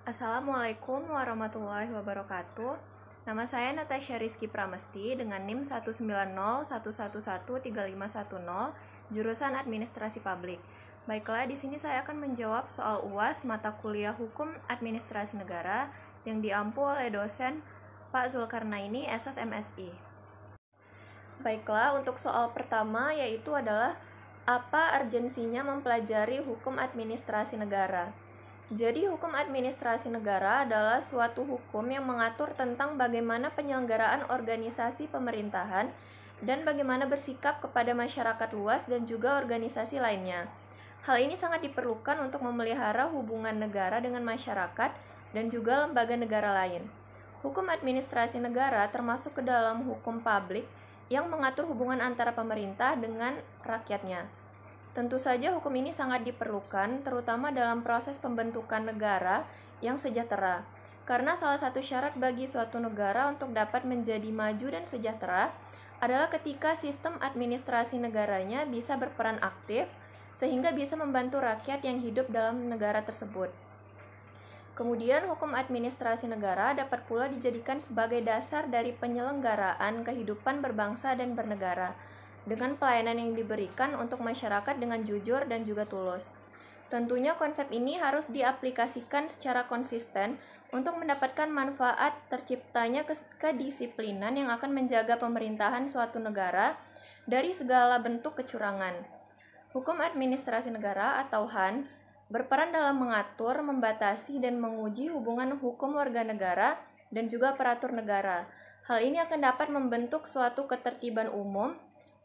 Assalamualaikum warahmatullahi wabarakatuh. Nama saya Natasha Rizky Pramesti dengan NIM 19011135110, jurusan Administrasi Publik. Baiklah, di sini saya akan menjawab soal UAS mata kuliah Hukum Administrasi Negara yang diampu oleh dosen Pak Zulkarnaini, SS MSI. Baiklah, untuk soal pertama yaitu adalah apa urgensinya mempelajari hukum administrasi negara. Jadi, hukum administrasi negara adalah suatu hukum yang mengatur tentang bagaimana penyelenggaraan organisasi pemerintahan dan bagaimana bersikap kepada masyarakat luas dan juga organisasi lainnya. Hal ini sangat diperlukan untuk memelihara hubungan negara dengan masyarakat dan juga lembaga negara lain. Hukum administrasi negara termasuk ke dalam hukum publik yang mengatur hubungan antara pemerintah dengan rakyatnya. Tentu saja hukum ini sangat diperlukan, terutama dalam proses pembentukan negara yang sejahtera. Karena salah satu syarat bagi suatu negara untuk dapat menjadi maju dan sejahtera adalah ketika sistem administrasi negaranya bisa berperan aktif, sehingga bisa membantu rakyat yang hidup dalam negara tersebut. Kemudian, hukum administrasi negara dapat pula dijadikan sebagai dasar dari penyelenggaraan kehidupan berbangsa dan bernegara, dengan pelayanan yang diberikan untuk masyarakat dengan jujur dan juga tulus. Tentunya konsep ini harus diaplikasikan secara konsisten untuk mendapatkan manfaat terciptanya kedisiplinan yang akan menjaga pemerintahan suatu negara dari segala bentuk kecurangan. Hukum administrasi negara atau HAN berperan dalam mengatur, membatasi, dan menguji hubungan hukum warga negara dan juga aparatur negara. Hal ini akan dapat membentuk suatu ketertiban umum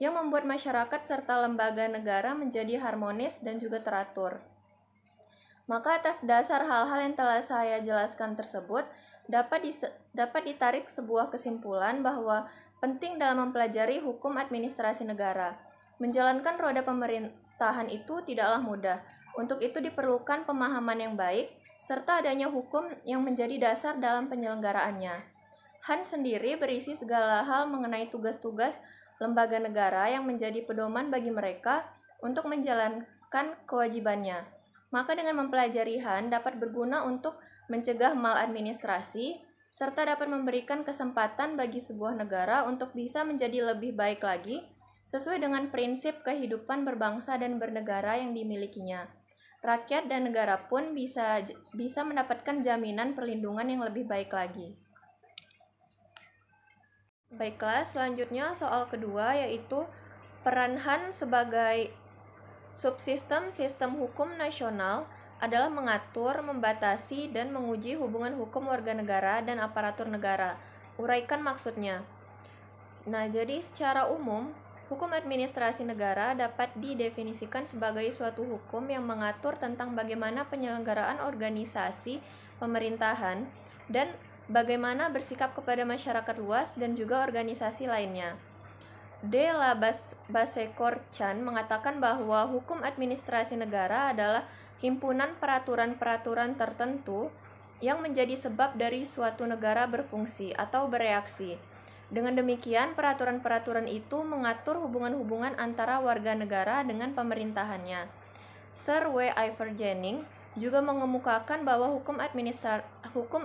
yang membuat masyarakat serta lembaga negara menjadi harmonis dan juga teratur. Maka atas dasar hal-hal yang telah saya jelaskan tersebut, dapat ditarik sebuah kesimpulan bahwa penting dalam mempelajari hukum administrasi negara. Menjalankan roda pemerintahan itu tidaklah mudah. Untuk itu diperlukan pemahaman yang baik, serta adanya hukum yang menjadi dasar dalam penyelenggaraannya. HAN sendiri berisi segala hal mengenai tugas-tugas lembaga negara yang menjadi pedoman bagi mereka untuk menjalankan kewajibannya. Maka dengan mempelajari HAN dapat berguna untuk mencegah maladministrasi, serta dapat memberikan kesempatan bagi sebuah negara untuk bisa menjadi lebih baik lagi, sesuai dengan prinsip kehidupan berbangsa dan bernegara yang dimilikinya. Rakyat dan negara pun bisa mendapatkan jaminan perlindungan yang lebih baik lagi. Baiklah, selanjutnya soal kedua yaitu peran HAN sebagai subsistem sistem hukum nasional adalah mengatur, membatasi, dan menguji hubungan hukum warga negara dan aparatur negara. Uraikan maksudnya. Nah, jadi secara umum, hukum administrasi negara dapat didefinisikan sebagai suatu hukum yang mengatur tentang bagaimana penyelenggaraan organisasi pemerintahan dan bagaimana bersikap kepada masyarakat luas dan juga organisasi lainnya. De la Basecorchan mengatakan bahwa hukum administrasi negara adalah himpunan peraturan-peraturan tertentu yang menjadi sebab dari suatu negara berfungsi atau bereaksi. Dengan demikian, peraturan-peraturan itu mengatur hubungan-hubungan antara warga negara dengan pemerintahannya. Sir W. Ivor Jennings juga mengemukakan bahwa hukum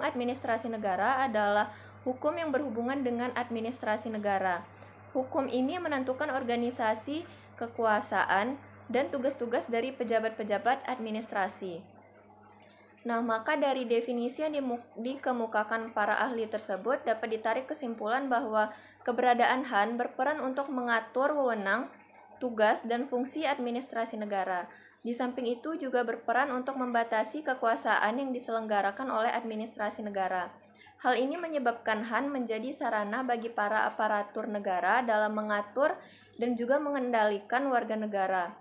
administrasi negara adalah hukum yang berhubungan dengan administrasi negara. Hukum ini menentukan organisasi, kekuasaan, dan tugas-tugas dari pejabat-pejabat administrasi. Nah, maka dari definisi yang dikemukakan para ahli tersebut dapat ditarik kesimpulan bahwa keberadaan HAN berperan untuk mengatur wewenang, tugas, dan fungsi administrasi negara. Di samping itu juga berperan untuk membatasi kekuasaan yang diselenggarakan oleh administrasi negara. Hal ini menyebabkan HAN menjadi sarana bagi para aparatur negara dalam mengatur dan juga mengendalikan warga negara.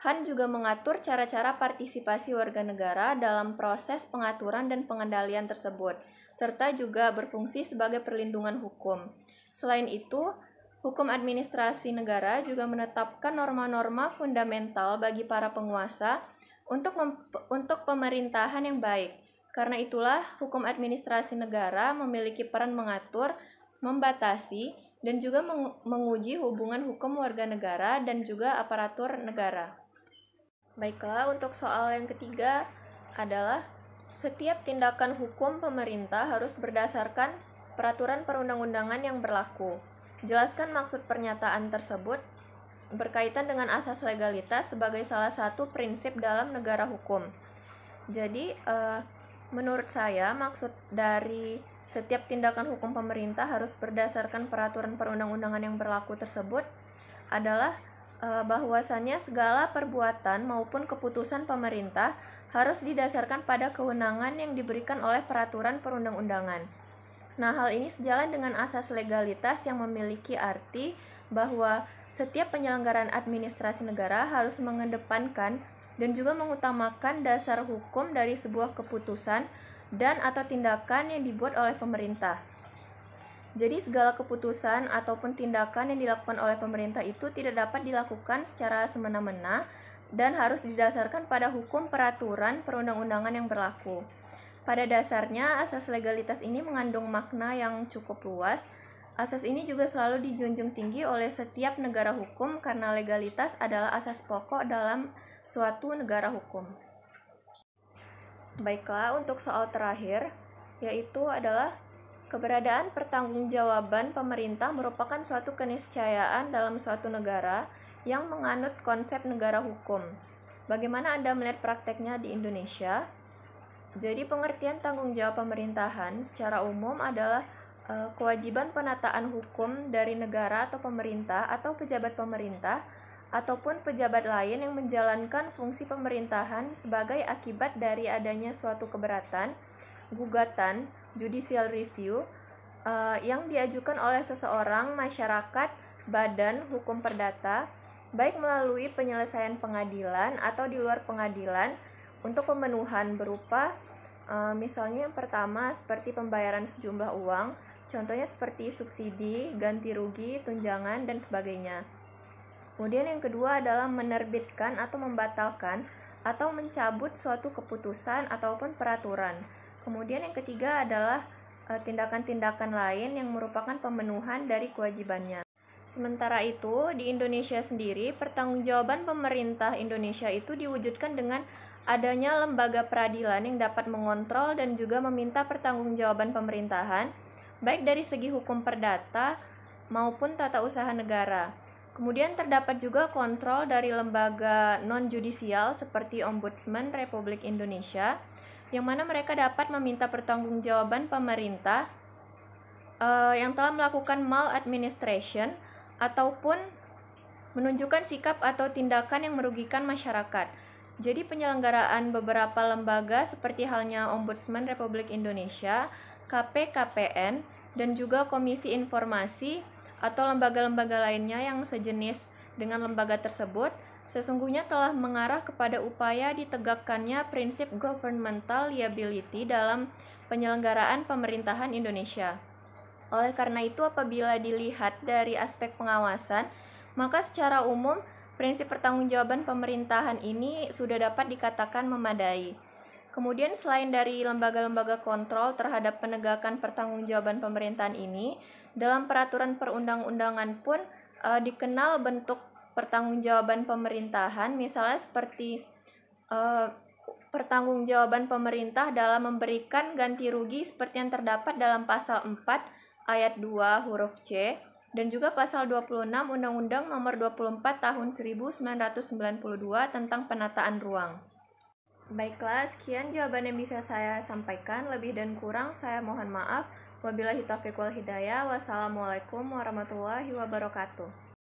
HAN juga mengatur cara-cara partisipasi warga negara dalam proses pengaturan dan pengendalian tersebut, serta juga berfungsi sebagai perlindungan hukum. Selain itu, hukum administrasi negara juga menetapkan norma-norma fundamental bagi para penguasa untuk pemerintahan yang baik. Karena itulah, hukum administrasi negara memiliki peran mengatur, membatasi, dan juga menguji hubungan hukum warga negara dan juga aparatur negara. Baiklah, untuk soal yang ketiga adalah Setiap tindakan hukum pemerintah harus berdasarkan peraturan perundang-undangan yang berlaku. Jelaskan maksud pernyataan tersebut berkaitan dengan asas legalitas sebagai salah satu prinsip dalam negara hukum. Jadi, menurut saya maksud dari setiap tindakan hukum pemerintah harus berdasarkan peraturan perundang-undangan yang berlaku tersebut adalah bahwasannya segala perbuatan maupun keputusan pemerintah harus didasarkan pada kewenangan yang diberikan oleh peraturan perundang-undangan. Nah, hal ini sejalan dengan asas legalitas yang memiliki arti bahwa setiap penyelenggaraan administrasi negara harus mengedepankan dan juga mengutamakan dasar hukum dari sebuah keputusan dan atau tindakan yang dibuat oleh pemerintah. Jadi segala keputusan ataupun tindakan yang dilakukan oleh pemerintah itu tidak dapat dilakukan secara semena-mena dan harus didasarkan pada hukum peraturan perundang-undangan yang berlaku. Pada dasarnya, asas legalitas ini mengandung makna yang cukup luas. Asas ini juga selalu dijunjung tinggi oleh setiap negara hukum karena legalitas adalah asas pokok dalam suatu negara hukum. Baiklah, untuk soal terakhir, yaitu adalah keberadaan pertanggungjawaban pemerintah merupakan suatu keniscayaan dalam suatu negara yang menganut konsep negara hukum. Bagaimana Anda melihat prakteknya di Indonesia? Jadi pengertian tanggung jawab pemerintahan secara umum adalah kewajiban penataan hukum dari negara atau pemerintah atau pejabat pemerintah ataupun pejabat lain yang menjalankan fungsi pemerintahan sebagai akibat dari adanya suatu keberatan, gugatan, judicial review yang diajukan oleh seseorang, masyarakat, badan hukum perdata, baik melalui penyelesaian pengadilan atau di luar pengadilan untuk pemenuhan berupa misalnya yang pertama seperti pembayaran sejumlah uang, contohnya seperti subsidi, ganti rugi, tunjangan, dan sebagainya. Kemudian yang kedua adalah menerbitkan atau membatalkan atau mencabut suatu keputusan ataupun peraturan. Kemudian yang ketiga adalah tindakan-tindakan lain yang merupakan pemenuhan dari kewajibannya. Sementara itu, di Indonesia sendiri, pertanggungjawaban pemerintah Indonesia itu diwujudkan dengan adanya lembaga peradilan yang dapat mengontrol dan juga meminta pertanggungjawaban pemerintahan, baik dari segi hukum perdata maupun tata usaha negara. Kemudian terdapat juga kontrol dari lembaga non-judisial seperti Ombudsman Republik Indonesia, yang mana mereka dapat meminta pertanggungjawaban pemerintah yang telah melakukan maladministration ataupun menunjukkan sikap atau tindakan yang merugikan masyarakat. Jadi penyelenggaraan beberapa lembaga seperti halnya Ombudsman Republik Indonesia, KPKPN, dan juga Komisi Informasi atau lembaga-lembaga lainnya yang sejenis dengan lembaga tersebut sesungguhnya telah mengarah kepada upaya ditegakkannya prinsip governmental liability dalam penyelenggaraan pemerintahan Indonesia. Oleh karena itu, apabila dilihat dari aspek pengawasan, maka secara umum prinsip pertanggungjawaban pemerintahan ini sudah dapat dikatakan memadai. Kemudian selain dari lembaga-lembaga kontrol terhadap penegakan pertanggungjawaban pemerintahan ini, dalam peraturan perundang-undangan pun dikenal bentuk pertanggungjawaban pemerintahan, misalnya seperti pertanggungjawaban pemerintah dalam memberikan ganti rugi seperti yang terdapat dalam pasal 4 ayat 2 huruf C dan juga pasal 26 Undang-Undang Nomor 24 Tahun 1992 tentang penataan ruang. Baiklah, sekian jawaban yang bisa saya sampaikan. Lebih dan kurang saya mohon maaf. Wabillahi taufiq wal hidayah. Wassalamualaikum warahmatullahi wabarakatuh.